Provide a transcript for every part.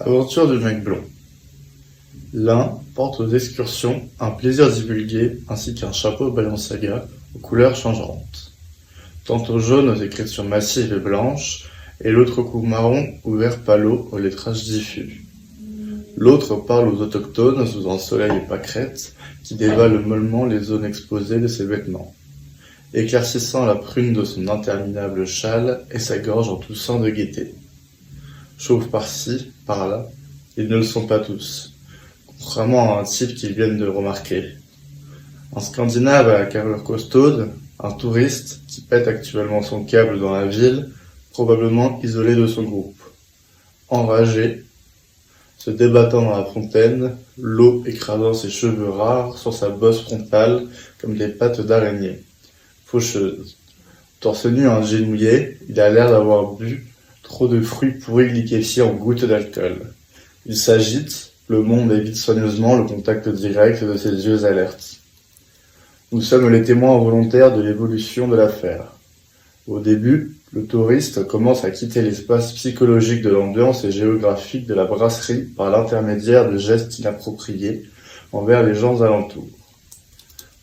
Aventure du mec blond. L'un porte aux excursions un plaisir divulgué ainsi qu'un chapeau Balenciaga aux couleurs changeantes. Tantôt jaune aux écritures massives et blanches, et l'autre coup marron ou vert pâle au lettrage diffus. L'autre parle aux autochtones sous un soleil pâquerette qui dévale mollement les zones exposées de ses vêtements, éclaircissant la prune de son interminable châle et sa gorge en toussant de gaieté. Chauves par-ci, par-là, ils ne le sont pas tous, contrairement à un type qu'ils viennent de remarquer. Un Scandinave à la carrure costaude, un touriste qui pète actuellement son câble dans la ville, probablement isolé de son groupe. Enragé, se débattant dans la fontaine, l'eau écrasant ses cheveux rares sur sa bosse frontale comme des pattes d'araignée. Faucheuse. Torse nu en jean mouillé, il a l'air d'avoir bu trop de fruits pourris liquéfiés en gouttes d'alcool. Il s'agite, le monde évite soigneusement le contact direct de ses yeux alertes. Nous sommes les témoins volontaires de l'évolution de l'affaire. Au début, le touriste commence à quitter l'espace psychologique de l'ambiance et géographique de la brasserie par l'intermédiaire de gestes inappropriés envers les gens alentours.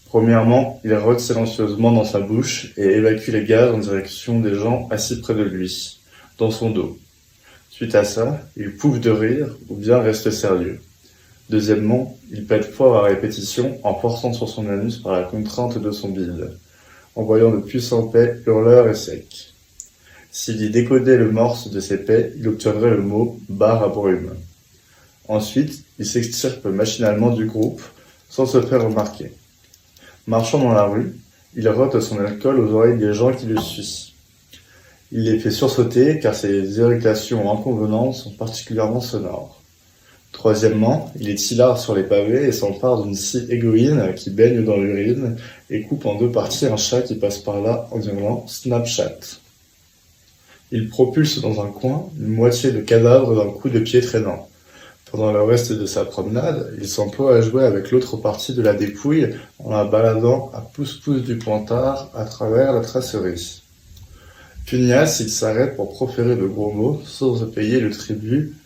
Premièrement, il rote silencieusement dans sa bouche et évacue les gaz en direction des gens assis près de lui, dans son dos. Suite à ça, il pouffe de rire ou bien reste sérieux. Deuxièmement, il pète fort à répétition en forçant sur son anus par la contrainte de son bide, envoyant de puissants pets hurleurs et secs. S'il y décodait le morse de ces pets, il obtiendrait le mot « barre à brume ». Ensuite, il s'extirpe machinalement du groupe, sans se faire remarquer. Marchant dans la rue, il rote son alcool aux oreilles des gens qui le suivent. Il les fait sursauter car ses irritations inconvenantes sont particulièrement sonores. Troisièmement, il est hilar sur les pavés et s'empare d'une scie égoïne qui baigne dans l'urine et coupe en deux parties un chat qui passe par là en hurlant « Snapchat ». Il propulse dans un coin une moitié de cadavre d'un coup de pied traînant. Pendant le reste de sa promenade, il s'emploie à jouer avec l'autre partie de la dépouille en la baladant à pouce-pouce du pointard à travers la tracerie. Pugnace, il s'arrête pour proférer de gros mots sans payer le tribut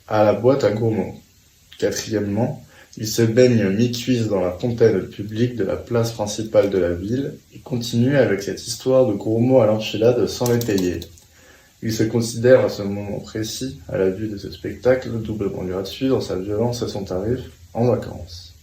à la boîte à gros mots. Quatrièmement, il se baigne mi-cuisse dans la fontaine publique de la place principale de la ville et continue avec cette histoire de gros mots à l'enfilade sans les payer. Il se considère à ce moment précis, à la vue de ce spectacle doublement gratuit dans sa violence et son tarif, en vacances.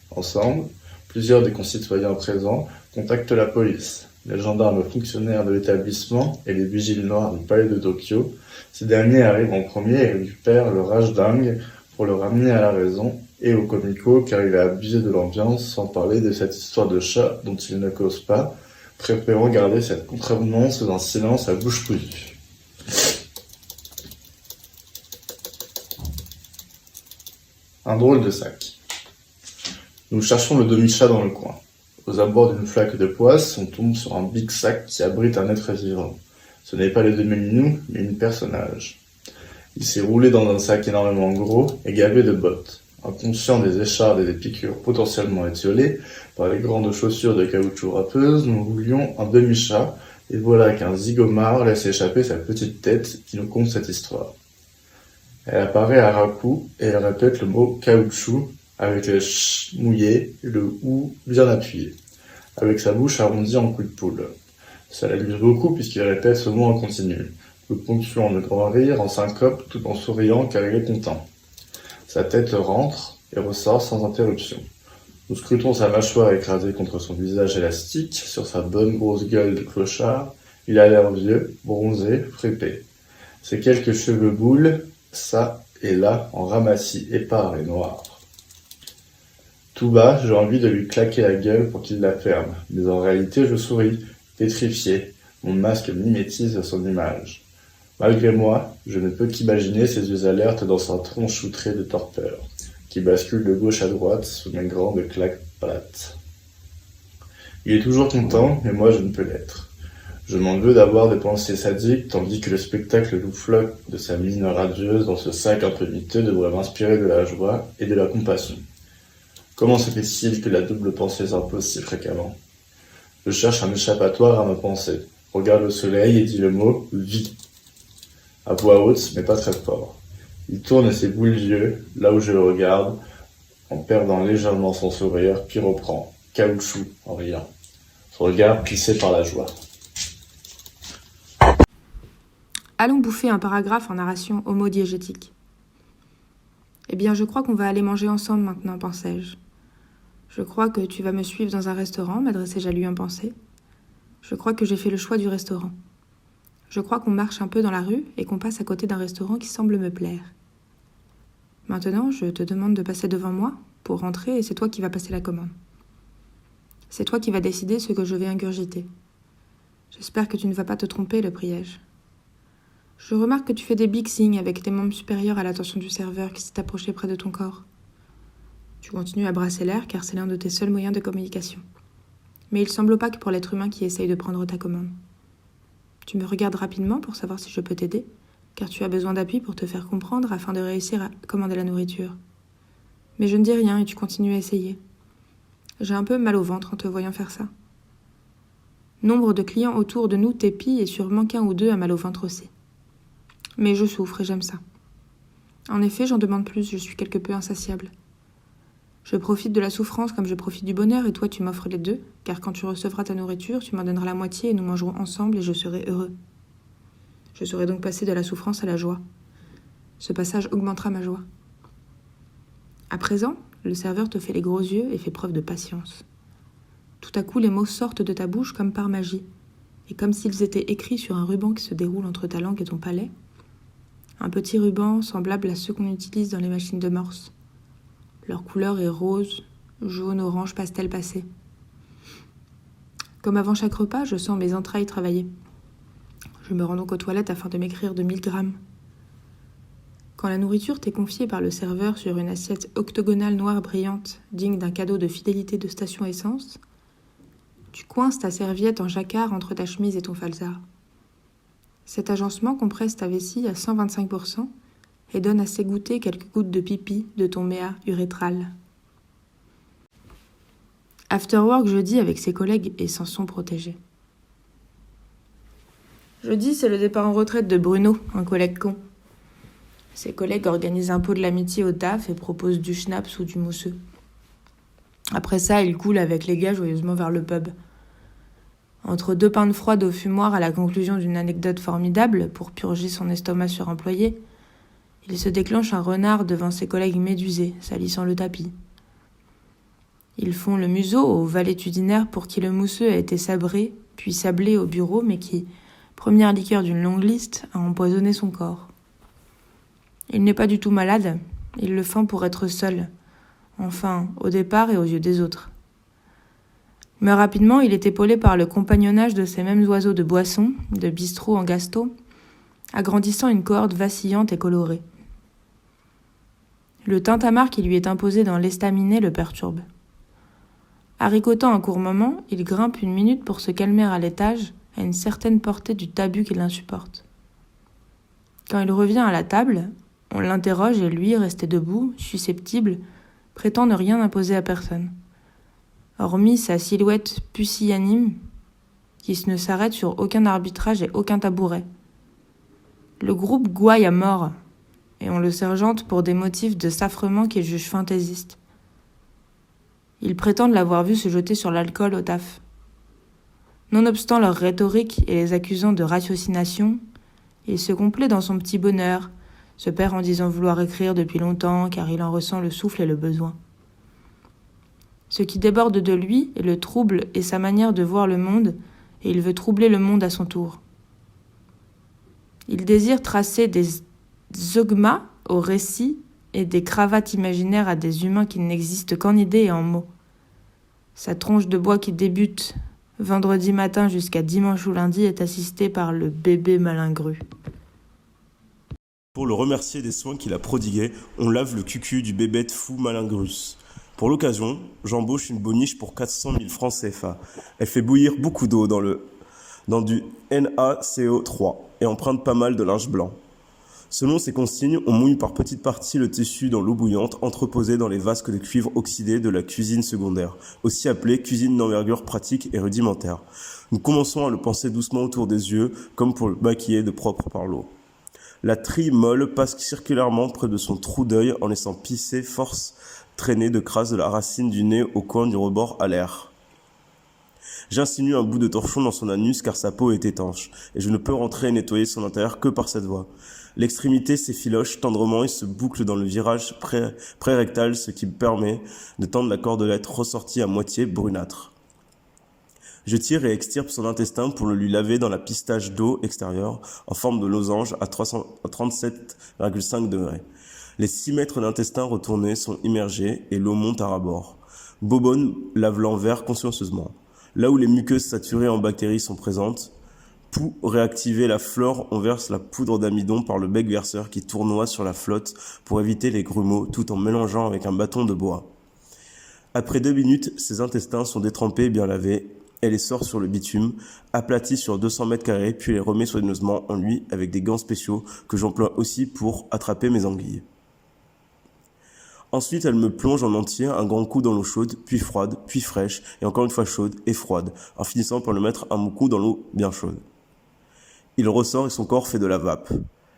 Ensemble, plusieurs des concitoyens présents contactent la police, les gendarmes fonctionnaires de l'établissement et les vigiles noirs du palais de Tokyo. Ces derniers arrivent en premier et récupèrent le rage dingue pour le ramener à la raison et au comico car il a abusé de l'ambiance sans parler de cette histoire de chat dont il ne cause pas, préférant garder cette contrevenance d'un silence à bouche cousue. Un drôle de sac. Nous cherchons le demi-chat dans le coin. Aux abords d'une flaque de poisse, on tombe sur un big sac qui abrite un être vivant. Ce n'est pas le demi-minou, mais une personnage. Il s'est roulé dans un sac énormément gros et gavé de bottes. Inconscient des échardes et des piqûres potentiellement étiolées par les grandes chaussures de caoutchouc râpeuses, nous voulions un demi-chat, et voilà qu'un zigomard laisse échapper sa petite tête qui nous conte cette histoire. Elle apparaît à ras-cou et elle répète le mot caoutchouc avec le ch mouillé et le ou bien appuyé, avec sa bouche arrondie en cul de poule. Ça l'amuse beaucoup puisqu'il répète ce mot en continu, le ponctuant de grands rires en syncope tout en souriant car il est content. Sa tête rentre et ressort sans interruption. Nous scrutons sa mâchoire écrasée contre son visage élastique, sur sa bonne grosse gueule de clochard. Il a l'air vieux, bronzé, fripé. Ses quelques cheveux boules, ça et là, en ramassis épars et noirs. Tout bas, j'ai envie de lui claquer la gueule pour qu'il la ferme, mais en réalité je souris, pétrifié. Mon masque mimétise son image. Malgré moi, je ne peux qu'imaginer ses yeux alertes dans sa tronche outrée de torpeur, qui bascule de gauche à droite sous mes grandes claques plates. Il est toujours content, mais moi je ne peux l'être. Je m'en veux d'avoir des pensées sadiques, tandis que le spectacle loufoque de sa mine radieuse dans ce sac un peu miteux devrait m'inspirer de la joie et de la compassion. Comment se fait-il que la double pensée s'impose si fréquemment? Je cherche un échappatoire à ma pensée, regarde le soleil et dis le mot « vie » à voix haute, mais pas très fort. Il tourne ses boules d'yeux, là où je le regarde, en perdant légèrement son sourire, puis reprend, caoutchouc, en riant. Son regard plissé par la joie. Allons bouffer un paragraphe en narration homodiégétique. Eh bien, je crois qu'on va aller manger ensemble maintenant, pensai-je. Je crois que tu vas me suivre dans un restaurant, m'adressai-je à lui en pensée. Je crois que j'ai fait le choix du restaurant. Je crois qu'on marche un peu dans la rue et qu'on passe à côté d'un restaurant qui semble me plaire. Maintenant, je te demande de passer devant moi pour rentrer et c'est toi qui vas passer la commande. C'est toi qui vas décider ce que je vais ingurgiter. J'espère que tu ne vas pas te tromper, le priai-je. Je remarque que tu fais des big signes avec tes membres supérieurs à l'attention du serveur qui s'est approché près de ton corps. Tu continues à brasser l'air car c'est l'un de tes seuls moyens de communication. Mais il semble opaque pour l'être humain qui essaye de prendre ta commande. Tu me regardes rapidement pour savoir si je peux t'aider, car tu as besoin d'appui pour te faire comprendre afin de réussir à commander la nourriture. Mais je ne dis rien et tu continues à essayer. J'ai un peu mal au ventre en te voyant faire ça. Nombre de clients autour de nous t'épient et sûrement qu'un ou deux a mal au ventre aussi. Mais je souffre et j'aime ça. En effet, j'en demande plus, je suis quelque peu insatiable. Je profite de la souffrance comme je profite du bonheur et toi tu m'offres les deux, car quand tu recevras ta nourriture, tu m'en donneras la moitié et nous mangerons ensemble et je serai heureux. Je serai donc passé de la souffrance à la joie. Ce passage augmentera ma joie. À présent, le serveur te fait les gros yeux et fait preuve de patience. Tout à coup, les mots sortent de ta bouche comme par magie, et comme s'ils étaient écrits sur un ruban qui se déroule entre ta langue et ton palais, un petit ruban semblable à ceux qu'on utilise dans les machines de morse. Leur couleur est rose, jaune, orange, pastel passé. Comme avant chaque repas, je sens mes entrailles travailler. Je me rends donc aux toilettes afin de m'écrire de 1000 grammes. Quand la nourriture t'est confiée par le serveur sur une assiette octogonale noire brillante, digne d'un cadeau de fidélité de station essence, tu coinces ta serviette en jacquard entre ta chemise et ton falzar. Cet agencement compresse ta vessie à 125% et donne à s'égoutter quelques gouttes de pipi de ton méa urétral. Afterwork jeudi avec ses collègues et s'en sont protégés. Jeudi, c'est le départ en retraite de Bruno, un collègue con. Ses collègues organisent un pot de l'amitié au taf et proposent du schnapps ou du mousseux. Après ça, il coule avec les gars joyeusement vers le pub. Entre deux pintes froides au fumoir à la conclusion d'une anecdote formidable pour purger son estomac suremployé, il se déclenche un renard devant ses collègues médusés, salissant le tapis. Ils font le museau au valétudinaire pour qui le mousseux a été sabré, puis sablé au bureau, mais qui, première liqueur d'une longue liste, a empoisonné son corps. Il n'est pas du tout malade, il le feint pour être seul, enfin, au départ et aux yeux des autres. Mais rapidement, il est épaulé par le compagnonnage de ces mêmes oiseaux de boisson, de bistrot en gasto, agrandissant une cohorte vacillante et colorée. Le tintamarre qui lui est imposé dans l'estaminet le perturbe. Haricotant un court moment, il grimpe une minute pour se calmer à l'étage, à une certaine portée du tabut qui l'insupporte. Quand il revient à la table, on l'interroge et lui, resté debout, susceptible, prétend ne rien imposer à personne. Hormis sa silhouette pusillanime, qui ne s'arrête sur aucun arbitrage et aucun tabouret. Le groupe gouaille à mort, et on le sergente pour des motifs de safrement qu'il juge fantaisistes. Ils prétendent l'avoir vu se jeter sur l'alcool au taf. Nonobstant leur rhétorique et les accusant de ratiocination, il se complaît dans son petit bonheur, se perd en disant vouloir écrire depuis longtemps car il en ressent le souffle et le besoin. Ce qui déborde de lui est le trouble et sa manière de voir le monde, et il veut troubler le monde à son tour. Il désire tracer des dogmas aux récits et des cravates imaginaires à des humains qui n'existent qu'en idées et en mots. Sa tronche de bois qui débute vendredi matin jusqu'à dimanche ou lundi est assistée par le bébé malingru. Pour le remercier des soins qu'il a prodigués, on lave le cucu du bébête fou malingrus. Pour l'occasion, j'embauche une boniche pour 400 000 francs CFA. Elle fait bouillir beaucoup d'eau dans du NaCO3 et emprunte pas mal de linge blanc. Selon ces consignes, on mouille par petites parties le tissu dans l'eau bouillante entreposée dans les vasques de cuivre oxydé de la cuisine secondaire, aussi appelée cuisine d'envergure pratique et rudimentaire. Nous commençons à le penser doucement autour des yeux, comme pour le maquiller de propre par l'eau. La trille molle passe circulairement près de son trou d'œil en laissant pisser force traîner de crasse de la racine du nez au coin du rebord à l'air. J'insinue un bout de torchon dans son anus car sa peau est étanche, et je ne peux rentrer et nettoyer son intérieur que par cette voie. L'extrémité s'effiloche tendrement et se boucle dans le virage pré-rectal, ce qui me permet de tendre la cordelette ressortie à moitié brunâtre. Je tire et extirpe son intestin pour le lui laver dans la pistache d'eau extérieure en forme de losange à 37,5 degrés. Les 6 mètres d'intestin retourné sont immergés et l'eau monte à ras-bord. Bobonne lave l'envers consciencieusement. Là où les muqueuses saturées en bactéries sont présentes, pour réactiver la flore, on verse la poudre d'amidon par le bec verseur qui tournoie sur la flotte pour éviter les grumeaux tout en mélangeant avec un bâton de bois. Après 2 minutes, ses intestins sont détrempés et bien lavés. Elle les sort sur le bitume, aplatit sur 200 mètres carrés, puis les remet soigneusement en lui avec des gants spéciaux que j'emploie aussi pour attraper mes anguilles. Ensuite, elle me plonge en entier un grand coup dans l'eau chaude, puis froide, puis fraîche, et encore une fois chaude et froide, en finissant par le mettre un bon coup dans l'eau bien chaude. Il ressort et son corps fait de la vape.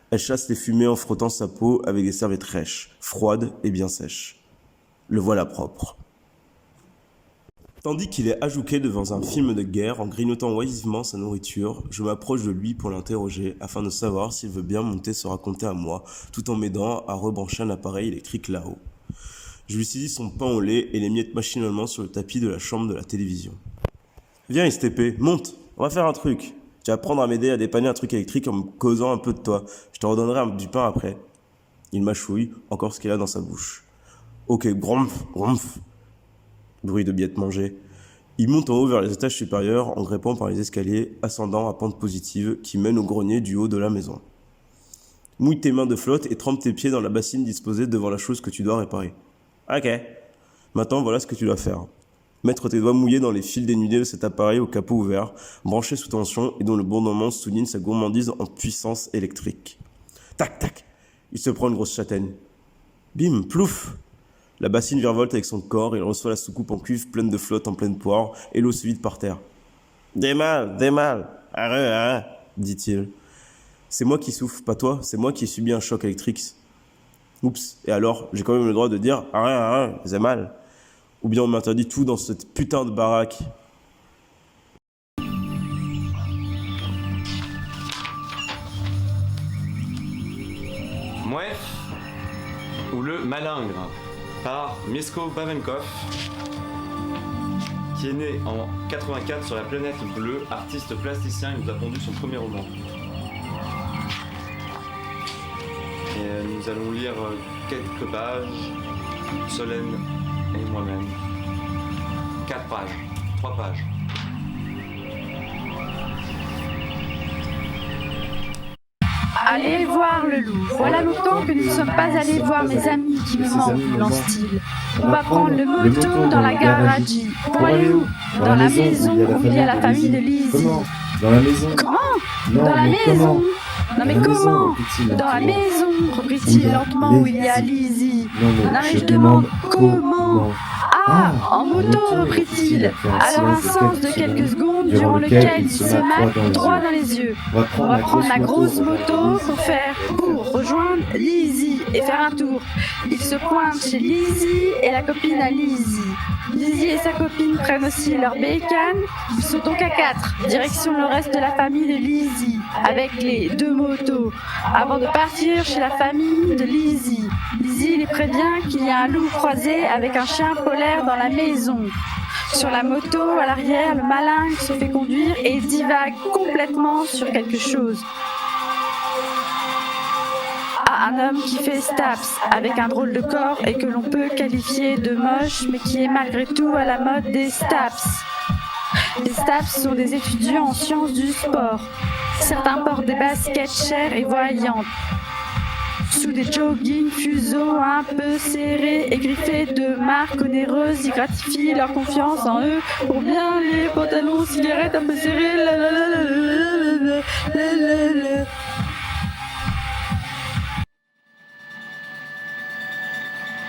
Elle chasse les fumées en frottant sa peau avec des serviettes rêches, froides et bien sèches. Le voilà propre. Tandis qu'il est ajouqué devant un film de guerre en grignotant oisivement sa nourriture, je m'approche de lui pour l'interroger afin de savoir s'il veut bien monter se raconter à moi, tout en m'aidant à rebrancher un appareil électrique là-haut. Je lui saisis son pain au lait et les miette machinalement sur le tapis de la chambre de la télévision. « Viens STP, monte, on va faire un truc. Tu vas apprendre à m'aider à dépanner un truc électrique en me causant un peu de toi. Je te redonnerai du pain après. » Il mâchouille, encore ce qu'il a dans sa bouche. « Ok, gromph, gromph. » Bruit de billettes mangées. Il monte en haut vers les étages supérieurs en grimpant par les escaliers ascendant à pente positive qui mènent au grenier du haut de la maison. Mouille tes mains de flotte et trempe tes pieds dans la bassine disposée devant la chose que tu dois réparer. Ok. Maintenant, voilà ce que tu dois faire. Mettre tes doigts mouillés dans les fils dénudés de cet appareil au capot ouvert, branché sous tension et dont le bourdonnement souligne sa gourmandise en puissance électrique. Tac, tac. Il se prend une grosse châtaigne. Bim, plouf. La bassine virevolte avec son corps et il reçoit la soucoupe en cuivre pleine de flotte en pleine poire et l'eau se vide par terre. Des mal, arrête, dit-il. C'est moi qui souffre, pas toi, c'est moi qui ai subi un choc électrique. Oups, et alors, j'ai quand même le droit de dire arrête, c'est mal. Ou bien on m'interdit tout dans cette putain de baraque. Mouef ou le malingre par Misko Bavenkov, qui est né en 84 sur la planète bleue, artiste plasticien. Il nous a pondu son premier roman. Et nous allons lire quelques pages, Solène et moi-même. 4 pages, 3 pages. Allez voir le loup. Voilà longtemps que nous ne sommes pas allés voir mes amis qui me manquent, lance-t-il. On va prendre le moto dans la gare Raji. Pour aller où? Dans la maison où il y a la famille de Lizzie. Comment? Dans la maison? Comment? Non, Dans la mais maison. comment? Non mais Dans la maison, comment? reprit-il Dans la lentement. maison, reprit-il lentement, où il y a Lizzie. Non mais je demande comment? Ah, en moto, reprit-il. Alors un silence de quelques secondes durant lequel il se mate droit dans les yeux. On va prendre la grosse moto pour rejoindre Lizzie et faire un tour. Il se pointe chez Lizzie et la copine à Lizzie. Lizzie et sa copine prennent aussi leur bécane. Ils sont donc à 4, direction le reste de la famille de Lizzie, avec les 2 motos, avant de partir chez la famille de Lizzie. Lizzie les prévient qu'il y a un loup croisé avec un chien polaire dans la maison. Sur la moto, à l'arrière, le malingre se fait conduire et divague complètement sur quelque chose. Ah, un homme qui fait Staps, avec un drôle de corps et que l'on peut qualifier de moche, mais qui est malgré tout à la mode des Staps. Les Staps sont des étudiants en sciences du sport. Certains portent des baskets chères et voyantes, sous des joggings fuseaux un peu serrés et griffés de marques onéreuses. Ils gratifient leur confiance en eux pour bien les pantalons, cigarettes un peu serrés.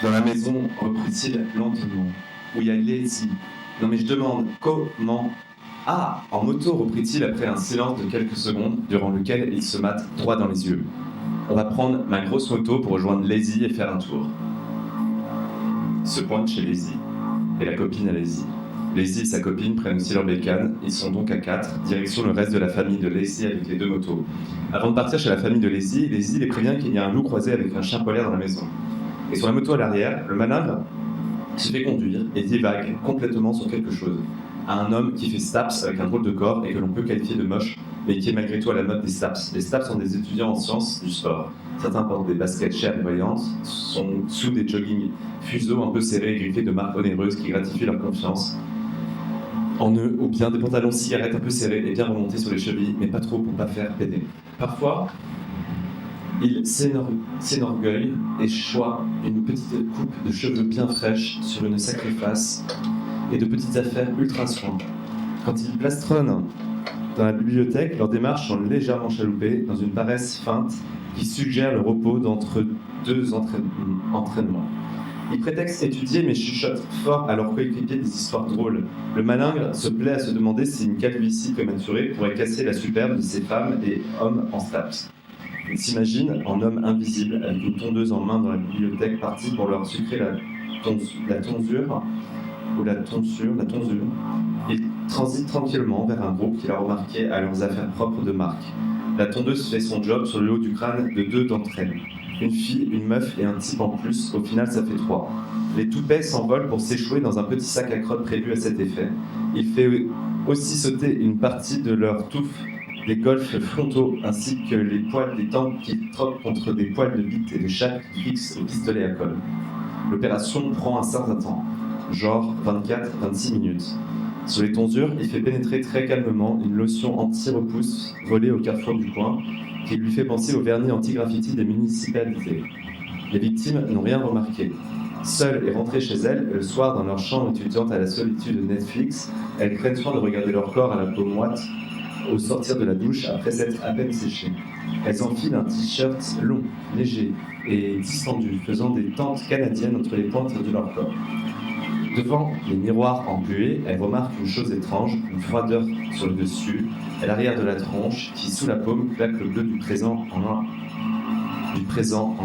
Dans la maison, reprit-il lentement, où il y a Lizzie. Non mais je demande, comment? Ah, en moto, reprit-il après un silence de quelques secondes, durant lequel il se mate droit dans les yeux. On va prendre ma grosse moto pour rejoindre Lazy et faire un tour. Il se pointe chez Lazy et la copine à Lazy. Lazy et sa copine prennent aussi leur bécane. Ils sont donc à 4, direction le reste de la famille de Lazy avec les 2 motos. Avant de partir chez la famille de Lazy les prévient qu'il y a un loup croisé avec un chien polaire dans la maison. Et sur la moto à l'arrière, le malin se fait conduire et divague complètement sur quelque chose. À un homme qui fait STAPS avec un drôle de corps et que l'on peut qualifier de moche, mais qui est malgré tout à la mode des STAPS. Les STAPS sont des étudiants en sciences du sport. Certains portent des baskets chères et brillantes, sont sous des jogging fuseaux un peu serrés et griffés de marques onéreuses qui gratifient leur confiance en eux, ou bien des pantalons cigarettes un peu serrés et bien remontés sur les chevilles, mais pas trop pour pas faire péter. Parfois, il s'énorgueille et choix une petite coupe de cheveux bien fraîche sur une sacrée face et de petites affaires ultra soins. Quand ils plastronnent dans la bibliothèque, leurs démarches sont légèrement chaloupées dans une paresse feinte qui suggère le repos d'entre 2 entraînements. Ils prétextent étudier mais chuchotent fort à leurs coéquipiers des histoires drôles. Le malingre se plaît à se demander si une calvitie prématurée pourrait casser la superbe de ces femmes et hommes en STAPS. Il s'imagine en homme invisible avec une tondeuse en main dans la bibliothèque partie pour leur sucrer la tonsure. Il transite tranquillement vers un groupe qu'il a remarqué à leurs affaires propres de marque. La tondeuse fait son job sur le haut du crâne de 2 d'entre elles. Une fille, une meuf et un type en plus, au final ça fait 3. Les toupets s'envolent pour s'échouer dans un petit sac à crottes prévu à cet effet. Il fait aussi sauter une partie de leur touffe des golfs frontaux ainsi que les poils des tempes qui trottent contre des poils de bite et de chatte qui fixent au pistolet à colle. L'opération prend un certain temps, genre 24-26 minutes. Sur les tonsures, il fait pénétrer très calmement une lotion anti-repousse volée au carrefour du coin qui lui fait penser au vernis anti-graffiti des municipalités. Les victimes n'ont rien remarqué. Seules et rentrées chez elles, le soir dans leur chambre étudiante à la solitude de Netflix, elles prennent soin de regarder leur corps à la peau moite au sortir de la douche après s'être à peine séchées. Elles enfilent un t-shirt long, léger et distendu, faisant des tentes canadiennes entre les pointes de leur corps. Devant les miroirs embués, elle remarque une chose étrange, une froideur sur le dessus, à l'arrière de la tronche, qui sous la paume claque le bleu du présent en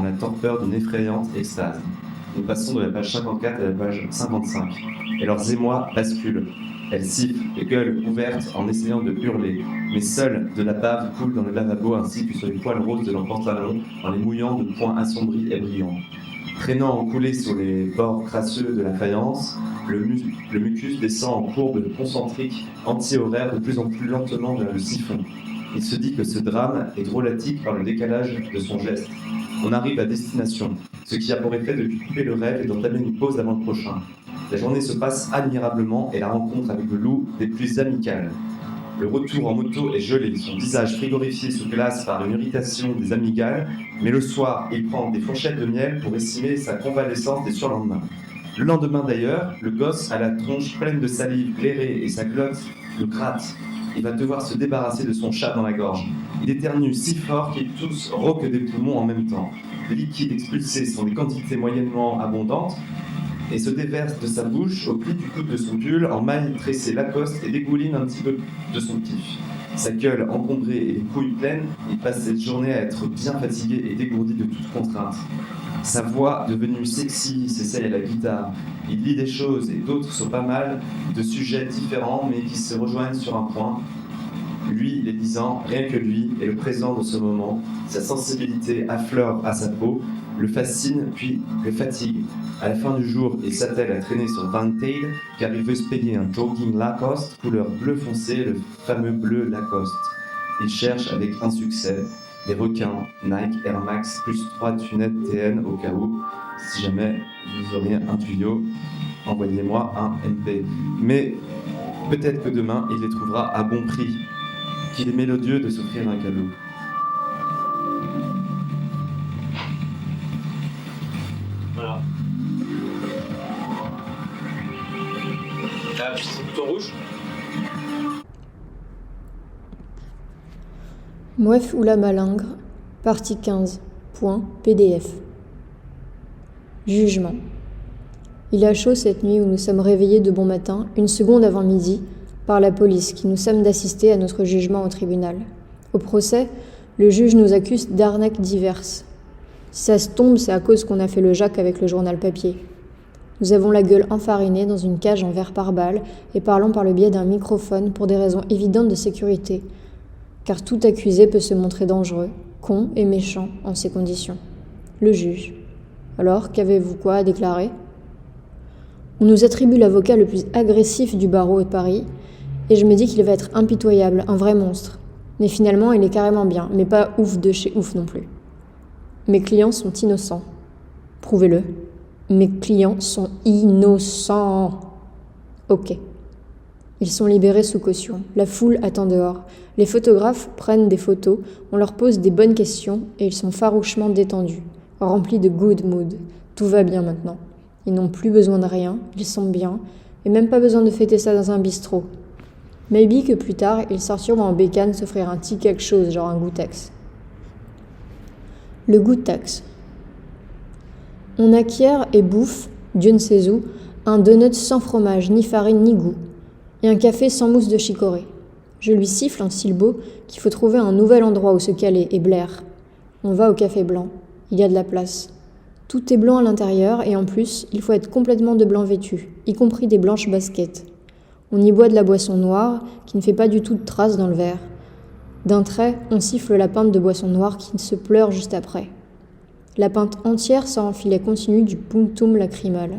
la torpeur d'une effrayante extase. Nous passons de la page 54 à la page 55, et leurs émois basculent. Elles sifflent, les gueules ouvertes en essayant de hurler, mais seule de la bave coule dans le lavabo ainsi que sur les poils roses de leurs pantalons en les mouillant de points assombris et brillants. Traînant en coulée sur les bords crasseux de la faïence, le mucus descend en courbe concentrique anti-horaire de plus en plus lentement vers le siphon. Il se dit que ce drame est drôlatique par le décalage de son geste. On arrive à destination, ce qui a pour effet de lui couper le rêve et d'entamer une pause avant le prochain. La journée se passe admirablement et la rencontre avec le loup des plus amicales. Le retour en moto est gelé, son visage frigorifié se glace par une irritation des amygdales, mais le soir, il prend des fourchettes de miel pour estimer sa convalescence des surlendemains. Le lendemain d'ailleurs, le gosse a la tronche pleine de salive glairée et sa glotte le gratte. Il va devoir se débarrasser de son chat dans la gorge. Il éternue si fort qu'il tousse rauque des poumons en même temps. Les liquides expulsés sont des quantités moyennement abondantes, et se déverse de sa bouche au pli du coude de son pull en maille tressée Lacoste et dégouline un petit peu de son pif. Sa gueule encombrée et les couilles pleines, il passe cette journée à être bien fatigué et dégourdi de toute contrainte. Sa voix, devenue sexy, s'essaye à la guitare. Il lit des choses et d'autres sont pas mal, de sujets différents mais qui se rejoignent sur un point. Lui, les lisant, rien que lui, est le présent de ce moment. Sa sensibilité affleure à sa peau, le fascine puis le fatigue. À la fin du jour, il s'attelle à traîner sur Van Tail car il veut se payer un jogging Lacoste couleur bleu foncé, le fameux bleu Lacoste. Il cherche avec insuccès des requins, Nike Air Max plus 3 tunettes TN au cas où. Si jamais vous auriez un tuyau, envoyez-moi un MP. Mais peut-être que demain, il les trouvera à bon prix. Qu'il est mélodieux de s'offrir un cadeau. Voilà. Ah, c'est bouton rouge. Mouef ou la malingre, partie 15, point PDF. Jugement. Il a chaud cette nuit où nous sommes réveillés de bon matin, une seconde avant midi, par la police qui nous sommes d'assister à notre jugement au tribunal. Au procès, Le juge nous accuse d'arnaques diverses. Si ça se tombe, c'est à cause qu'on a fait le Jacques avec le journal papier. Nous avons la gueule enfarinée dans une cage en verre par balle et parlons par le biais d'un microphone pour des raisons évidentes de sécurité, car tout accusé peut se montrer dangereux, con et méchant en ces conditions. Le juge. Alors, qu'avez-vous quoi à déclarer ? On nous attribue l'avocat le plus agressif du barreau de Paris, et je me dis qu'il va être impitoyable, un vrai monstre. Mais finalement, il est carrément bien, mais pas ouf de chez ouf non plus. Mes clients sont innocents. Prouvez-le. Mes clients sont innocents. Ok. Ils sont libérés sous caution. La foule attend dehors. Les photographes prennent des photos, on leur pose des bonnes questions et ils sont farouchement détendus, remplis de good mood. Tout va bien maintenant. Ils n'ont plus besoin de rien, ils sont bien, et même pas besoin de fêter ça dans un bistrot. Maybe que plus tard, ils sortiront en bécane s'offrir un petit quelque chose, genre un Goûtex. Le Goûtex. On acquiert et bouffe, Dieu ne sait où, un donut sans fromage, ni farine, ni goût, et un café sans mousse de chicorée. Je lui siffle en silbo qu'il faut trouver un nouvel endroit où se caler et blaire. On va au café blanc. Il y a de la place. Tout est blanc à l'intérieur et en plus, il faut être complètement de blanc vêtu, y compris des blanches baskets. On y boit de la boisson noire qui ne fait pas du tout de traces dans le verre. D'un trait, on siffle la pinte de boisson noire qui se pleure juste après. La pinte entière sort en filet continu du punctum lacrymal.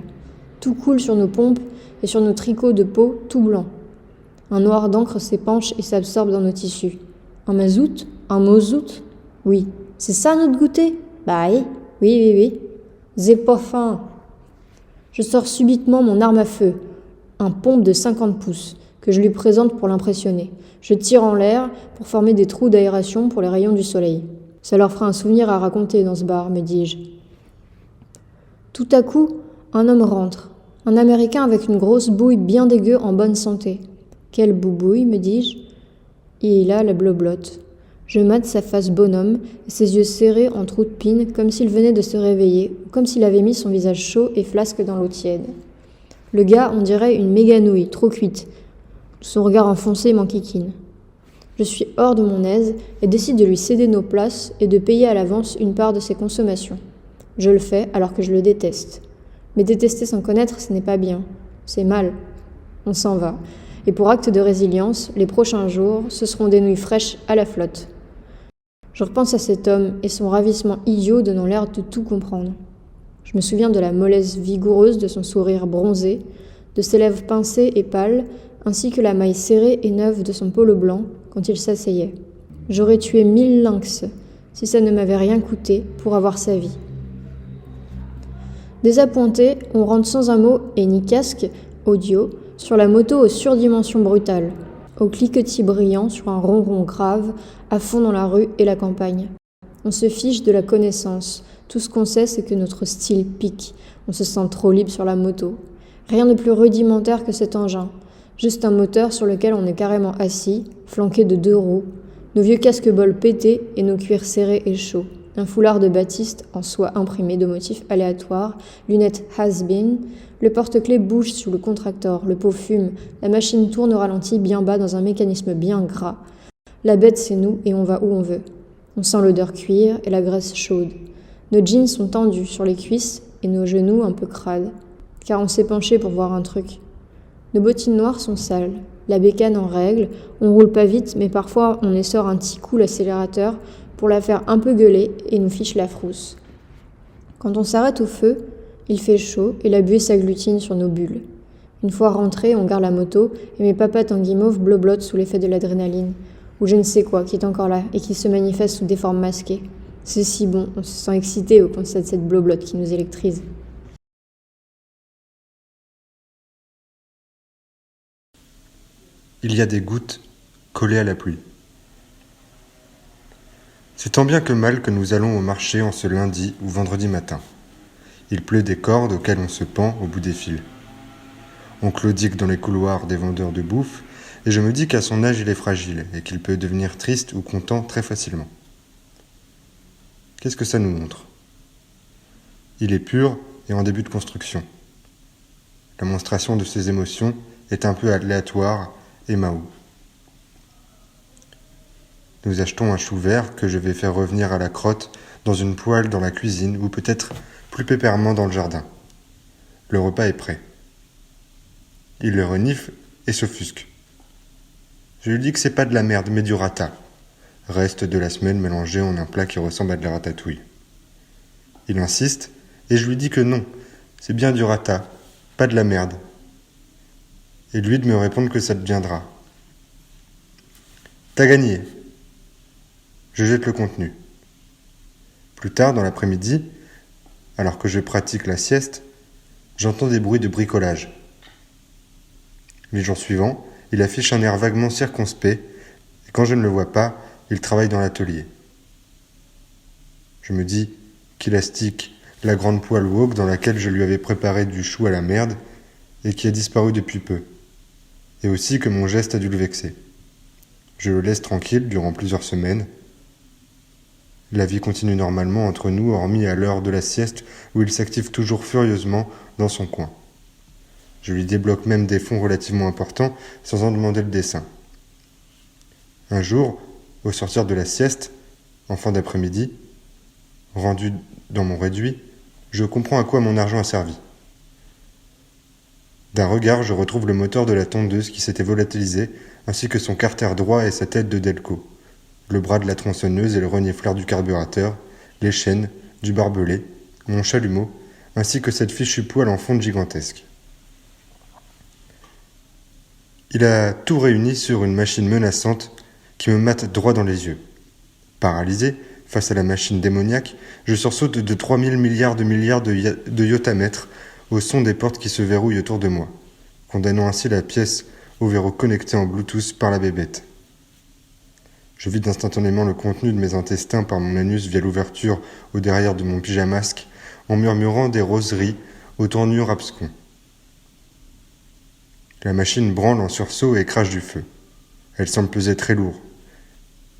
Tout coule sur nos pompes et sur nos tricots de peau tout blanc. Un noir d'encre s'épanche et s'absorbe dans nos tissus. Un mazout ? Un mozout ? Oui. C'est ça notre goûter ? Bah oui. C'est pas fin. Je sors subitement mon arme à feu, un pompe de 50 pouces, que je lui présente pour l'impressionner. Je tire en l'air pour former des trous d'aération pour les rayons du soleil. Ça leur fera un souvenir à raconter dans ce bar, me dis-je. Tout à coup, un homme rentre. Un Américain avec une grosse bouille bien dégueu en bonne santé. Quelle boubouille, me dis-je. Et il a la bloblotte. Je mate sa face bonhomme et ses yeux serrés en trous de pine comme s'il venait de se réveiller, ou comme s'il avait mis son visage chaud et flasque dans l'eau tiède. Le gars, on dirait une méga nouille, trop cuite. Son regard enfoncé m'enquiquine. Je suis hors de mon aise et décide de lui céder nos places et de payer à l'avance une part de ses consommations. Je le fais alors que je le déteste. Mais détester sans connaître, ce n'est pas bien. C'est mal. On s'en va. Et pour acte de résilience, les prochains jours, ce seront des nouilles fraîches à la flotte. Je repense à cet homme et son ravissement idiot donnant l'air de tout comprendre. Je me souviens de la mollesse vigoureuse de son sourire bronzé, de ses lèvres pincées et pâles, ainsi que la maille serrée et neuve de son polo blanc quand il s'asseyait. J'aurais tué 1000 lynx si ça ne m'avait rien coûté pour avoir sa vie. Désappointé, on rentre sans un mot et ni casque audio sur la moto aux surdimensions brutales, au cliquetis brillant sur un ronron grave, à fond dans la rue et la campagne. On se fiche de la connaissance. Tout ce qu'on sait, c'est que notre style pique. On se sent trop libre sur la moto. Rien de plus rudimentaire que cet engin. Juste un moteur sur lequel on est carrément assis, flanqué de 2 roues, nos vieux casques-bols pétés et nos cuirs serrés et chauds. Un foulard de batiste en soie imprimé de motifs aléatoires, lunettes has-been. Le porte-clés bouge sous le contracteur, le pot fume, la machine tourne au ralenti bien bas dans un mécanisme bien gras. La bête, c'est nous et on va où on veut. On sent l'odeur cuir et la graisse chaude. Nos jeans sont tendus sur les cuisses et nos genoux un peu crades, car on s'est penché pour voir un truc. Nos bottines noires sont sales, la bécane en règle, on roule pas vite, mais parfois on essore un petit coup l'accélérateur pour la faire un peu gueuler et nous fiche la frousse. Quand on s'arrête au feu, il fait chaud et la buée s'agglutine sur nos bulles. Une fois rentrés, on garde la moto et mes papates en guimauve bloblotent sous l'effet de l'adrénaline, ou je ne sais quoi qui est encore là et qui se manifeste sous des formes masquées. C'est si bon, on se sent excité au constat de cette bloblotte qui nous électrise. Il y a des gouttes collées à la pluie. C'est tant bien que mal que nous allons au marché en ce lundi ou vendredi matin. Il pleut des cordes auxquelles on se pend au bout des fils. On claudique dans les couloirs des vendeurs de bouffe et je me dis qu'à son âge il est fragile et qu'il peut devenir triste ou content très facilement. Qu'est-ce que ça nous montre ? Il est pur et en début de construction. La monstration de ses émotions est un peu aléatoire et mahou. Nous achetons un chou vert que je vais faire revenir à la crotte dans une poêle dans la cuisine ou peut-être plus pépèrement dans le jardin. Le repas est prêt. Il le renifle et s'offusque. Je lui dis que c'est pas de la merde mais du rata. Reste de la semaine mélangé en un plat qui ressemble à de la ratatouille. Il insiste et je lui dis que non, c'est bien du rata, pas de la merde. Et lui de me répondre que ça deviendra. T'as gagné. Je jette le contenu. Plus tard, dans l'après-midi, alors que je pratique la sieste, j'entends des bruits de bricolage. Les jours suivants, il affiche un air vaguement circonspect, et quand je ne le vois pas, il travaille dans l'atelier. Je me dis qu'il astique la grande poêle wok dans laquelle je lui avais préparé du chou à la merde, et qui a disparu depuis peu, et aussi que mon geste a dû le vexer. Je le laisse tranquille durant plusieurs semaines. La vie continue normalement entre nous, hormis à l'heure de la sieste où il s'active toujours furieusement dans son coin. Je lui débloque même des fonds relativement importants sans en demander le dessin. Un jour, au sortir de la sieste, en fin d'après-midi, rendu dans mon réduit, je comprends à quoi mon argent a servi. D'un regard, je retrouve le moteur de la tondeuse qui s'était volatilisé, ainsi que son carter droit et sa tête de Delco, le bras de la tronçonneuse et le renifleur du carburateur, les chaînes, du barbelé, mon chalumeau, ainsi que cette fichue poêle en fonte gigantesque. Il a tout réuni sur une machine menaçante qui me mate droit dans les yeux. Paralysé, face à la machine démoniaque, je sursaute de 3000 milliards de yotamètres au son des portes qui se verrouillent autour de moi, condamnant ainsi la pièce au verrou connecté en Bluetooth par la bébête. Je vide instantanément le contenu de mes intestins par mon anus via l'ouverture au derrière de mon pyjamasque, en murmurant des rosseries aux tournures abscons. La machine branle en sursaut et crache du feu. Elle semble peser très lourd,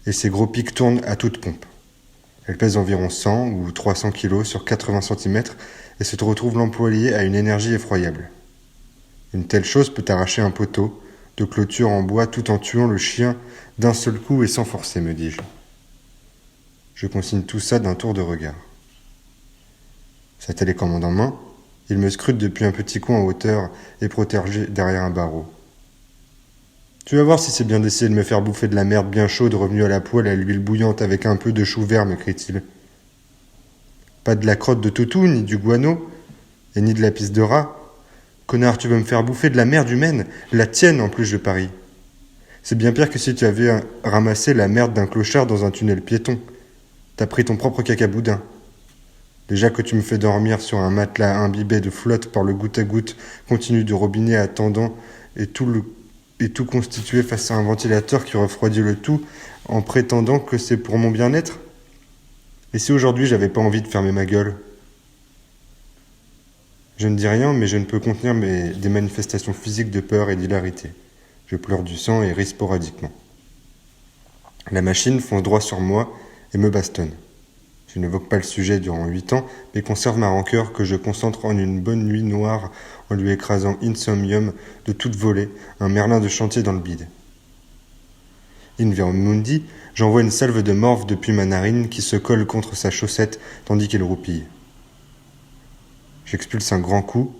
et ses gros pics tournent à toute pompe. Elle pèse environ 100 ou 300 kilos sur 80 cm et se retrouve l'employé à une énergie effroyable. Une telle chose peut arracher un poteau de clôture en bois tout en tuant le chien d'un seul coup et sans forcer, me dis-je. Je consigne tout ça d'un tour de regard. Sa télécommande en main, il me scrute depuis un petit coin en hauteur et protégé derrière un barreau. Tu vas voir si c'est bien d'essayer de me faire bouffer de la merde bien chaude revenue à la poêle à l'huile bouillante avec un peu de chou vert, me crie-t-il. Pas de la crotte de toutou, ni du guano, et ni de la pisse de rat. Connard, tu veux me faire bouffer de la merde humaine, la tienne en plus, je parie. C'est bien pire que si tu avais ramassé la merde d'un clochard dans un tunnel piéton. T'as pris ton propre cacaboudin. Déjà que tu me fais dormir sur un matelas imbibé de flotte par le goutte à goutte continu du robinet attendant et tout constitué face à un ventilateur qui refroidit le tout en prétendant que c'est pour mon bien-être? Et si aujourd'hui j'avais pas envie de fermer ma gueule? Je ne dis rien, mais je ne peux contenir des manifestations physiques de peur et d'hilarité. Je pleure du sang et ris sporadiquement. La machine fonce droit sur moi et me bastonne. Je n'évoque pas le sujet durant 8 ans, mais conserve ma rancœur que je concentre en une bonne nuit noire en lui écrasant insomnium de toute volée, un merlin de chantier dans le bide. Inver Mundi, j'envoie une salve de morve depuis ma narine qui se colle contre sa chaussette tandis qu'il roupille. J'expulse un grand coup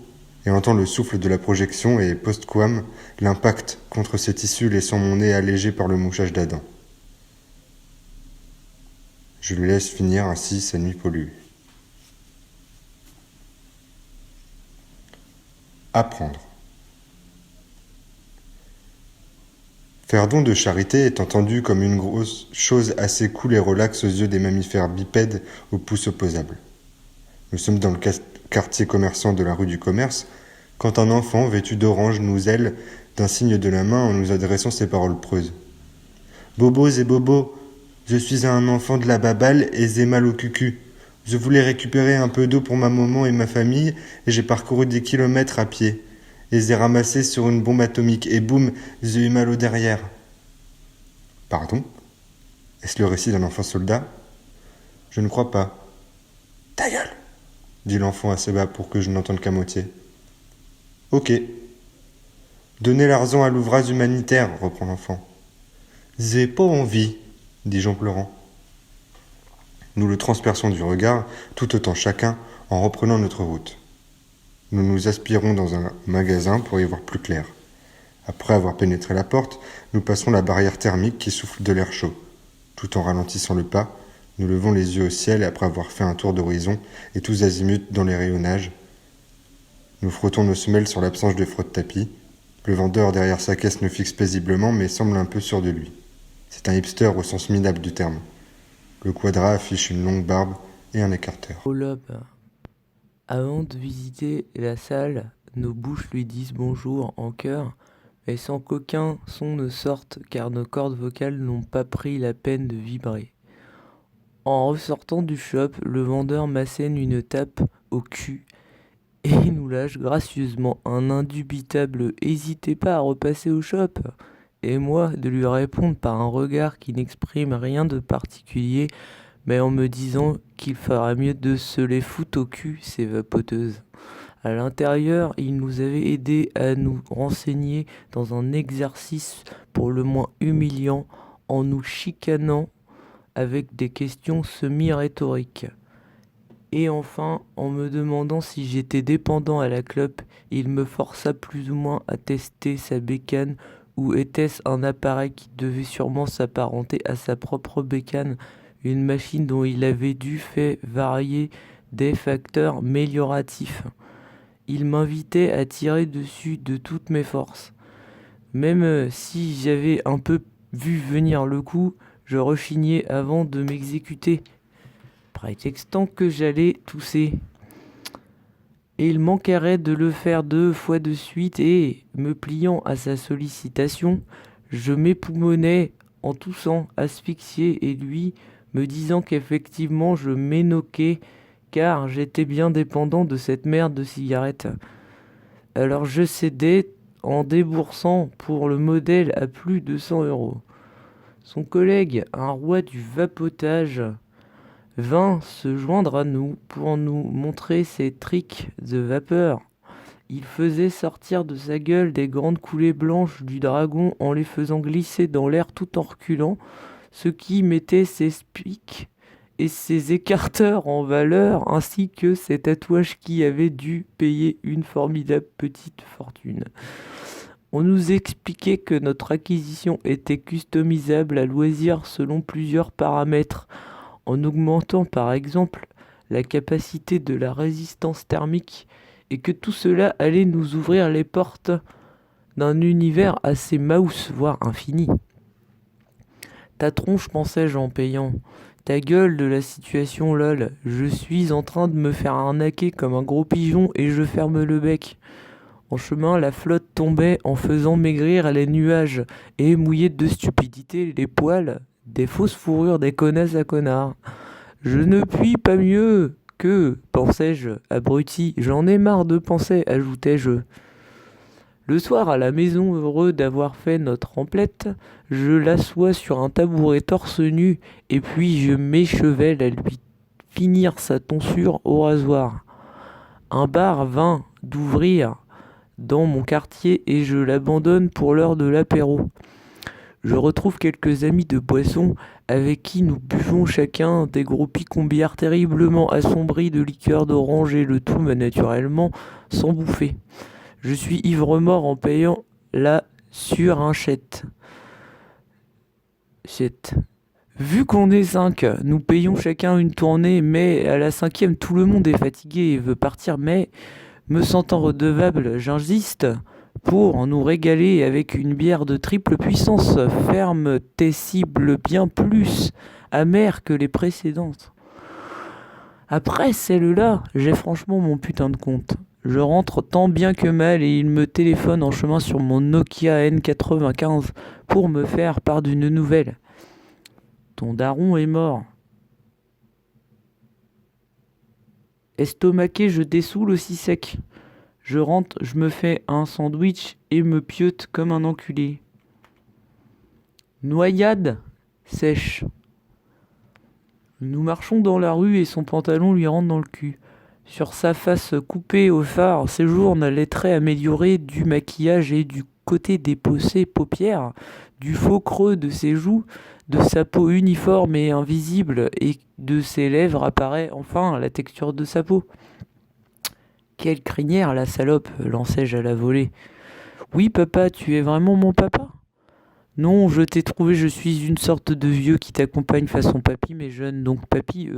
et entends le souffle de la projection et, post-quam, l'impact contre ses tissus laissant mon nez allégé par le mouchage d'Adam. Je lui laisse finir ainsi sa nuit polluée. Apprendre. Faire don de charité est entendu comme une grosse chose assez cool et relaxe aux yeux des mammifères bipèdes au pouce opposable. Nous sommes dans le quartier commerçant de la rue du Commerce, quand un enfant vêtu d'orange nous aile d'un signe de la main en nous adressant ces paroles preuses. « Bobos et bobos, je suis un enfant de la baballe et j'ai mal au cucu. Je voulais récupérer un peu d'eau pour ma maman et ma famille et j'ai parcouru des kilomètres à pied. Et j'ai ramassé sur une bombe atomique et boum, j'ai eu mal au derrière. » Pardon? Est-ce le récit d'un enfant soldat? Je ne crois pas. « Ta gueule !» dit l'enfant assez bas pour que je n'entende qu'à moitié. « Ok. Donnez l'argent à l'ouvrage humanitaire, reprend l'enfant. J'ai pas envie. dis-je en pleurant. Nous le transperçons du regard, tout autant chacun, en reprenant notre route. Nous nous aspirons dans un magasin pour y voir plus clair. Après avoir pénétré la porte, nous passons la barrière thermique qui souffle de l'air chaud. Tout en ralentissant le pas, nous levons les yeux au ciel après avoir fait un tour d'horizon et tous azimuts dans les rayonnages. Nous frottons nos semelles sur l'absence de frotte-tapis. Le vendeur derrière sa caisse nous fixe paisiblement mais semble un peu sûr de lui. C'est un hipster au sens minable du terme. Le quadra affiche une longue barbe et un écarteur. Au lobe. Avant de visiter la salle, nos bouches lui disent bonjour en chœur, mais sans qu'aucun son ne sorte car nos cordes vocales n'ont pas pris la peine de vibrer. En ressortant du shop, le vendeur m'assène une tape au cul et nous lâche gracieusement un indubitable « Hésitez pas à repasser au shop !» et moi de lui répondre par un regard qui n'exprime rien de particulier, mais en me disant qu'il fera mieux de se les foutre au cul, ces vapoteuses. À l'intérieur, il nous avait aidés à nous renseigner dans un exercice pour le moins humiliant en nous chicanant avec des questions semi-rhétoriques. Et enfin, en me demandant si j'étais dépendant à la clope, il me força plus ou moins à tester sa bécane, ou était-ce un appareil qui devait sûrement s'apparenter à sa propre bécane, une machine dont il avait dû faire varier des facteurs amélioratifs. Il m'invitait à tirer dessus de toutes mes forces. Même si j'avais un peu vu venir le coup, je rechignais avant de m'exécuter, prétextant que j'allais tousser. Et il manquerait de le faire 2 fois de suite et, me pliant à sa sollicitation, je m'époumonnais en toussant, asphyxié, et lui me disant qu'effectivement je m'énoquais car j'étais bien dépendant de cette merde de cigarette. Alors je cédais en déboursant pour le modèle à plus de 100 €. Son collègue, un roi du vapotage, vint se joindre à nous pour nous montrer ses tricks de vapeur. Il faisait sortir de sa gueule des grandes coulées blanches du dragon en les faisant glisser dans l'air tout en reculant, ce qui mettait ses spics et ses écarteurs en valeur, ainsi que ses tatouages qui avaient dû payer une formidable petite fortune. On nous expliquait que notre acquisition était customisable à loisir selon plusieurs paramètres, en augmentant par exemple la capacité de la résistance thermique, et que tout cela allait nous ouvrir les portes d'un univers assez mouse, voire infini. Ta tronche, pensais-je en payant. Ta gueule de la situation, lol. Je suis en train de me faire arnaquer comme un gros pigeon et je ferme le bec. En chemin, la flotte tombait en faisant maigrir les nuages et mouillait de stupidité les poils des fausses fourrures des connasses à connards. Je ne puis pas mieux que, pensais-je, abruti, j'en ai marre de penser, ajoutai-je. Le soir, à la maison, heureux d'avoir fait notre emplette, je l'assois sur un tabouret torse nu, et puis je m'échevèle à lui finir sa tonsure au rasoir. Un bar vint d'ouvrir dans mon quartier et je l'abandonne pour l'heure de l'apéro. Je retrouve quelques amis de boisson avec qui nous buvons chacun des gros picombières terriblement assombris de liqueur d'orange et le tout, mais naturellement, sans bouffer. Je suis ivre-mort en payant la surinchette. Vu qu'on est 5, nous payons chacun une tournée, mais à la 5e, tout le monde est fatigué et veut partir, mais, me sentant redevable, j'insiste pour nous régaler avec une bière de triple puissance, ferme, tessible, bien plus amère que les précédentes. Après celle-là, j'ai franchement mon putain de compte. Je rentre tant bien que mal et il me téléphone en chemin sur mon Nokia N95 pour me faire part d'une nouvelle. Ton daron est mort. Estomaqué, je dessoule aussi sec. Je rentre, je me fais un sandwich et me piote comme un enculé. Noyade sèche. Nous marchons dans la rue et son pantalon lui rentre dans le cul. Sur sa face coupée au phare séjourne les traits améliorés du maquillage et du côté des paupières, du faux creux de ses joues, de sa peau uniforme et invisible, et de ses lèvres apparaît enfin la texture de sa peau. Quelle crinière, la salope, lançai-je à la volée. Oui, papa, tu es vraiment mon papa? Non, je t'ai trouvé, je suis une sorte de vieux qui t'accompagne façon papy, mais jeune. Donc papy,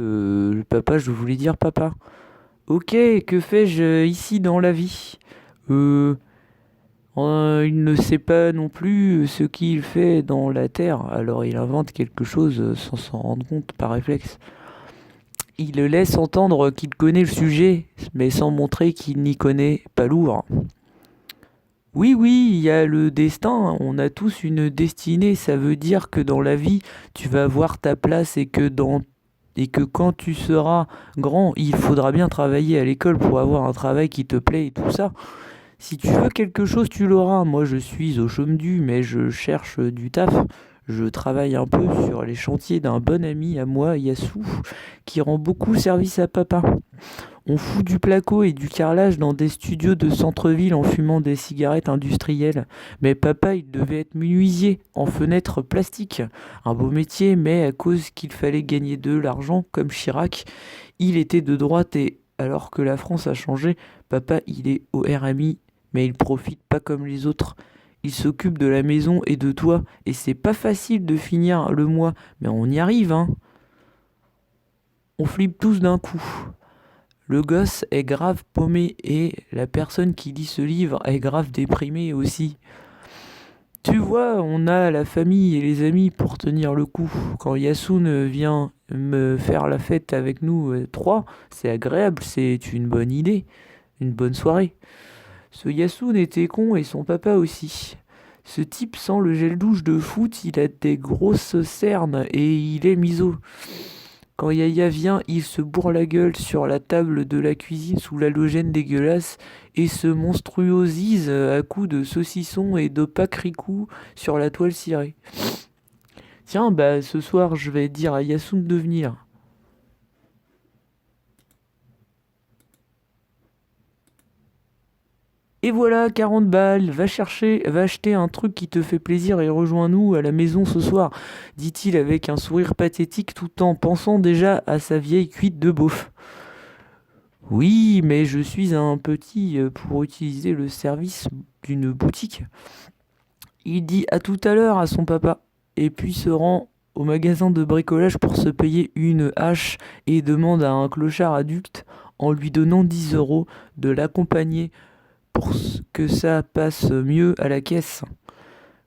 papa, je voulais dire papa. Ok, que fais-je ici dans la vie? Il ne sait pas non plus ce qu'il fait dans la terre, alors il invente quelque chose sans s'en rendre compte par réflexe. Il laisse entendre qu'il connaît le sujet, mais sans montrer qu'il n'y connaît pas lourd. Oui, il y a le destin, on a tous une destinée, ça veut dire que dans la vie, tu vas avoir ta place et que quand tu seras grand, il faudra bien travailler à l'école pour avoir un travail qui te plaît et tout ça. Si tu veux quelque chose, tu l'auras. Moi, je suis au chôme du, mais je cherche du taf. Je travaille un peu sur les chantiers d'un bon ami à moi, Yassou, qui rend beaucoup service à papa. On fout du placo et du carrelage dans des studios de centre-ville en fumant des cigarettes industrielles. Mais papa, il devait être menuisier en fenêtres plastiques. Un beau métier, mais à cause qu'il fallait gagner de l'argent, comme Chirac, il était de droite et alors que la France a changé, papa, il est au RMI, mais il profite pas comme les autres. Il s'occupe de la maison et de toi, et c'est pas facile de finir le mois, mais on y arrive, hein. On flippe tous d'un coup. Le gosse est grave paumé et la personne qui lit ce livre est grave déprimée aussi. Tu vois, on a la famille et les amis pour tenir le coup. Quand Yassoun vient me faire la fête avec nous trois, c'est agréable, c'est une bonne idée, une bonne soirée. Ce Yassoun était con et son papa aussi. Ce type sent le gel douche de foot, il a des grosses cernes et il est miso. Quand Yaya vient, il se bourre la gueule sur la table de la cuisine sous l'halogène dégueulasse et se monstruosise à coups de saucisson et de pacricou sur la toile cirée. Tiens, ce soir, je vais dire à Yassoun de venir. Et voilà, 40 balles, va acheter un truc qui te fait plaisir et rejoins-nous à la maison ce soir, dit-il avec un sourire pathétique tout en pensant déjà à sa vieille cuite de beauf. Oui, mais je suis un petit pour utiliser le service d'une boutique. Il dit à tout à l'heure à son papa, et puis se rend au magasin de bricolage pour se payer une hache et demande à un clochard adulte, en lui donnant 10 € de l'accompagner pour que ça passe mieux à la caisse.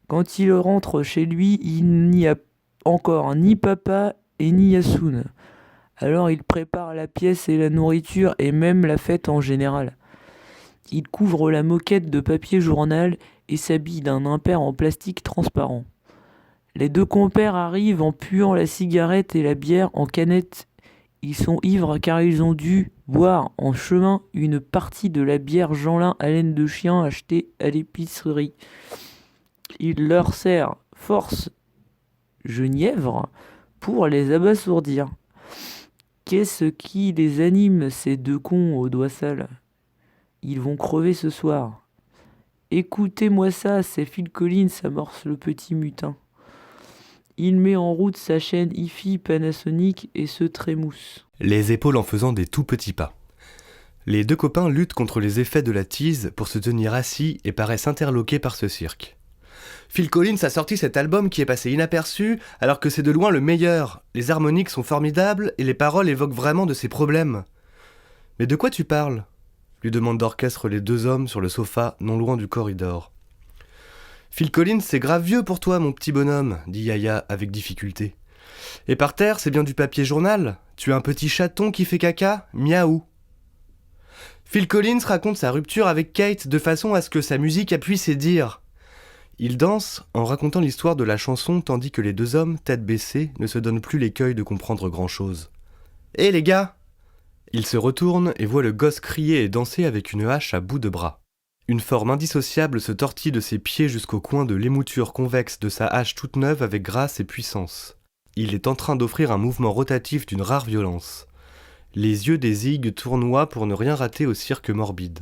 Quand il rentre chez lui, il n'y a encore ni papa et ni Yassoun. Alors il prépare la pièce et la nourriture et même la fête en général. Il couvre la moquette de papier journal et s'habille d'un impair en plastique transparent. Les deux compères arrivent en puant la cigarette et la bière en canette. Ils sont ivres car ils ont dû boire en chemin une partie de la bière Jeanlin haleine de chien achetée à l'épicerie. Il leur sert force genièvre pour les abasourdir. Qu'est-ce qui les anime, ces deux cons aux doigts sales? Ils vont crever ce soir. Écoutez-moi ça, c'est Phil Collins, amorce le petit mutin. Il met en route sa chaîne hi-fi Panasonic et se trémousse. Les épaules en faisant des tout petits pas. Les deux copains luttent contre les effets de la tease pour se tenir assis et paraissent interloqués par ce cirque. Phil Collins a sorti cet album qui est passé inaperçu alors que c'est de loin le meilleur. Les harmoniques sont formidables et les paroles évoquent vraiment de ses problèmes. Mais de quoi tu parles ? Lui demandent d'orchestre les deux hommes sur le sofa non loin du corridor. Phil Collins, c'est grave vieux pour toi, mon petit bonhomme, dit Yaya avec difficulté. Et par terre, c'est bien du papier journal. Tu as un petit chaton qui fait caca ? Miaou. Phil Collins raconte sa rupture avec Kate de façon à ce que sa musique appuie ses dires. Il danse en racontant l'histoire de la chanson tandis que les deux hommes, tête baissée, ne se donnent plus l'écueil de comprendre grand-chose. « Hé les gars !» Il se retourne et voit le gosse crier et danser avec une hache à bout de bras. Une forme indissociable se tortille de ses pieds jusqu'au coin de l'émouture convexe de sa hache toute neuve avec grâce et puissance. Il est en train d'offrir un mouvement rotatif d'une rare violence. Les yeux des zigues tournoient pour ne rien rater au cirque morbide.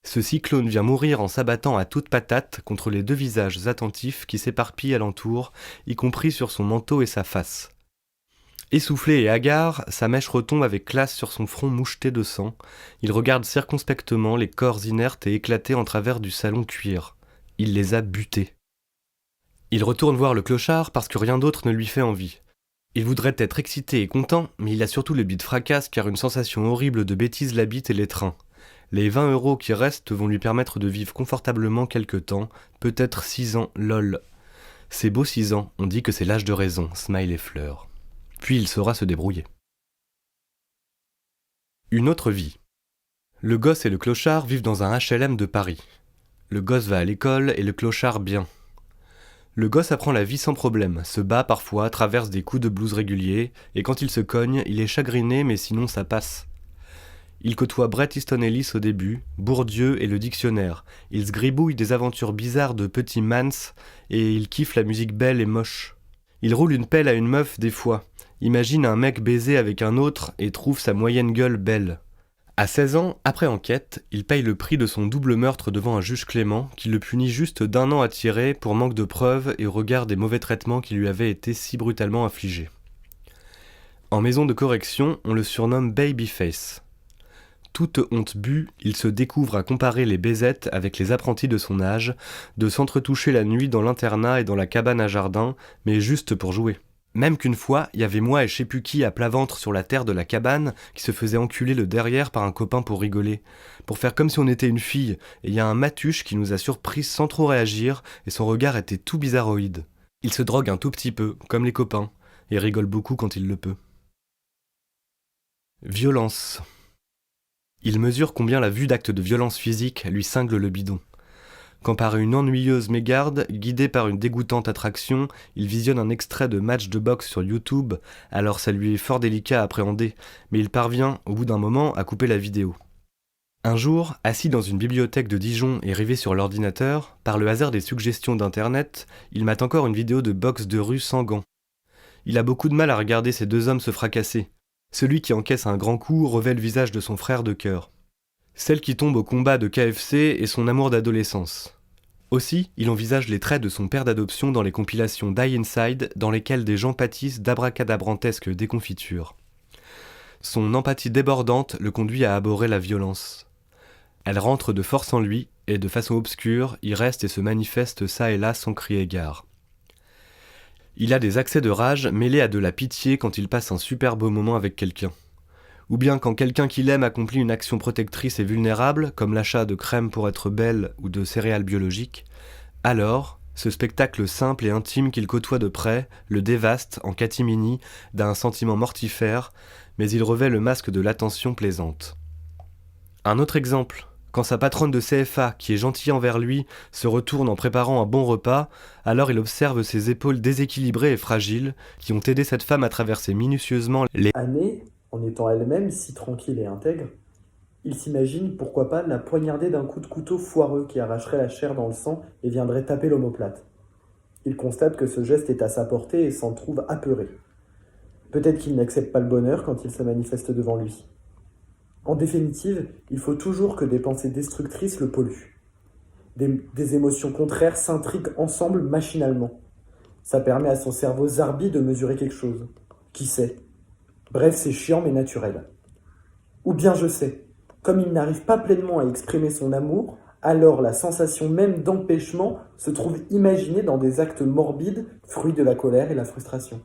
Ce cyclone vient mourir en s'abattant à toute patate contre les deux visages attentifs qui s'éparpillent alentour, y compris sur son manteau et sa face. Essoufflé et hagard, sa mèche retombe avec classe sur son front moucheté de sang. Il regarde circonspectement les corps inertes et éclatés en travers du salon cuir. Il les a butés. Il retourne voir le clochard parce que rien d'autre ne lui fait envie. Il voudrait être excité et content, mais il a surtout le bide fracasse car une sensation horrible de bêtise l'habite et l'étreint. Les 20 € qui restent vont lui permettre de vivre confortablement quelque temps, peut-être 6 ans, lol. C'est beau 6 ans, on dit que c'est l'âge de raison, smile et fleurs. Puis il saura se débrouiller. Une autre vie. Le gosse et le clochard vivent dans un HLM de Paris. Le gosse va à l'école et le clochard bien. Le gosse apprend la vie sans problème, se bat parfois, traverse des coups de blues réguliers, et quand il se cogne, il est chagriné mais sinon ça passe. Il côtoie Bret Easton Ellis au début, Bourdieu et le dictionnaire. Il se gribouille des aventures bizarres de Petit Mans et il kiffe la musique belle et moche. Il roule une pelle à une meuf des fois, imagine un mec baiser avec un autre et trouve sa moyenne gueule belle. À 16 ans, après enquête, il paye le prix de son double meurtre devant un juge clément qui le punit juste d'1 an à tirer pour manque de preuves et au regard des mauvais traitements qui lui avaient été si brutalement infligés. En maison de correction, on le surnomme Babyface. Toute honte bue, il se découvre à comparer les baisettes avec les apprentis de son âge, de s'entretoucher la nuit dans l'internat et dans la cabane à jardin, mais juste pour jouer. Même qu'une fois, il y avait moi et je sais plus qui à plat ventre sur la terre de la cabane qui se faisait enculer le derrière par un copain pour rigoler, pour faire comme si on était une fille, et il y a un matuche qui nous a surpris sans trop réagir et son regard était tout bizarroïde. Il se drogue un tout petit peu, comme les copains, et rigole beaucoup quand il le peut. Violence. Il mesure combien la vue d'actes de violence physique lui cingle le bidon. Quand par une ennuyeuse mégarde, guidé par une dégoûtante attraction, il visionne un extrait de match de boxe sur YouTube, alors ça lui est fort délicat à appréhender, mais il parvient, au bout d'un moment, à couper la vidéo. Un jour, assis dans une bibliothèque de Dijon et rivé sur l'ordinateur, par le hasard des suggestions d'internet, il mate encore une vidéo de boxe de rue sans gants. Il a beaucoup de mal à regarder ces deux hommes se fracasser. Celui qui encaisse un grand coup revêt le visage de son frère de cœur. Celle qui tombe au combat de KFC est son amour d'adolescence. Aussi, il envisage les traits de son père d'adoption dans les compilations Die Inside dans lesquelles des gens pâtissent d'abracadabrantesques déconfitures. Son empathie débordante le conduit à abhorrer la violence. Elle rentre de force en lui, et de façon obscure, y reste et se manifeste ça et là sans crier gare. Il a des accès de rage mêlés à de la pitié quand il passe un super beau moment avec quelqu'un. Ou bien quand quelqu'un qu'il aime accomplit une action protectrice et vulnérable, comme l'achat de crème pour être belle ou de céréales biologiques, alors, ce spectacle simple et intime qu'il côtoie de près le dévaste, en catimini, d'un sentiment mortifère, mais il revêt le masque de l'attention plaisante. Un autre exemple, quand sa patronne de CFA, qui est gentille envers lui, se retourne en préparant un bon repas, alors il observe ses épaules déséquilibrées et fragiles, qui ont aidé cette femme à traverser minutieusement les années. En étant elle-même si tranquille et intègre, il s'imagine, pourquoi pas, la poignarder d'un coup de couteau foireux qui arracherait la chair dans le sang et viendrait taper l'omoplate. Il constate que ce geste est à sa portée et s'en trouve apeuré. Peut-être qu'il n'accepte pas le bonheur quand il se manifeste devant lui. En définitive, il faut toujours que des pensées destructrices le polluent. Des émotions contraires s'intriguent ensemble machinalement. Ça permet à son cerveau zarbi de mesurer quelque chose. Qui sait ? Bref, c'est chiant mais naturel. Ou bien je sais, comme il n'arrive pas pleinement à exprimer son amour, alors la sensation même d'empêchement se trouve imaginée dans des actes morbides, fruits de la colère et la frustration.